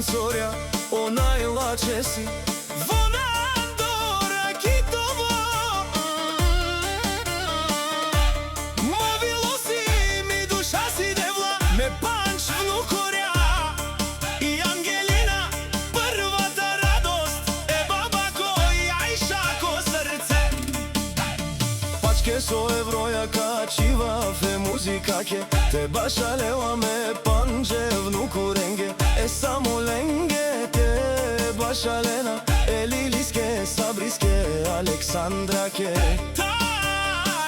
sorja, ona je lače si Vonandora Kitovo. Mobilo si mi duša si devla, me panč vnukorja i Angelina, prvata radost, baba koja iša ko srce. Pačke so evroja kačiva, fe muzika ke te baša leva me panče vnukorenge. Samo lenge te bašalena, Liliske, Sabriske, Aleksandra-ke. Ta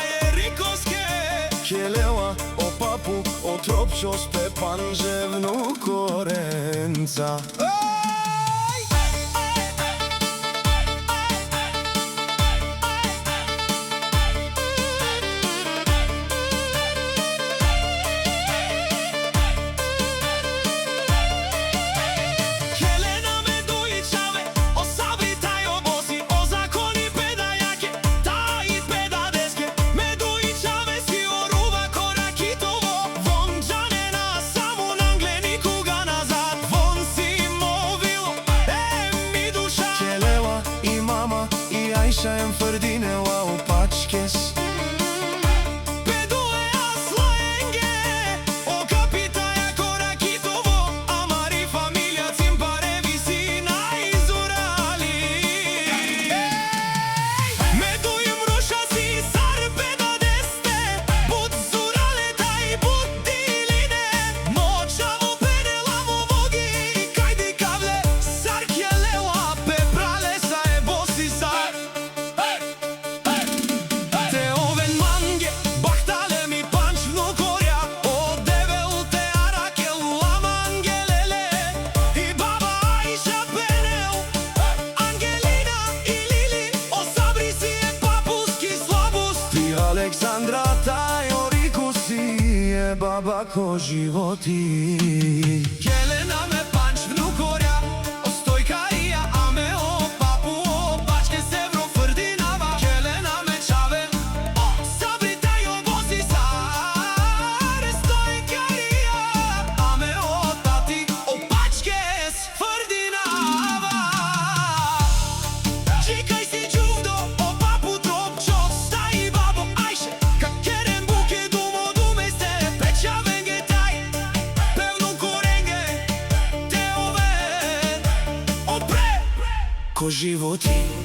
je Rikovske, Keleva, o papu, o tropčos pe panže vnukorenca. Шаем фърдинела опачкес Педуе аслаенге О капитая кора Китово Амари фамилия цимпареви си наизурали Медуим руша си сарпеда десте Буд зурале тај буд дилине Мочаво пенеламо воги Кајди кавле саркјелела Пепрале са ебоси сар Александра тај орикуси е баба ко животи. Келена ме панч внукорја, остојка ија аме о папу о бачке севро фрдинава. Келена ме чаве, о сабри тај обози саре стојка ија аме о тати о бачке фрдинава. Чикај си џувдо о папу тропчос тај бабо ко животи.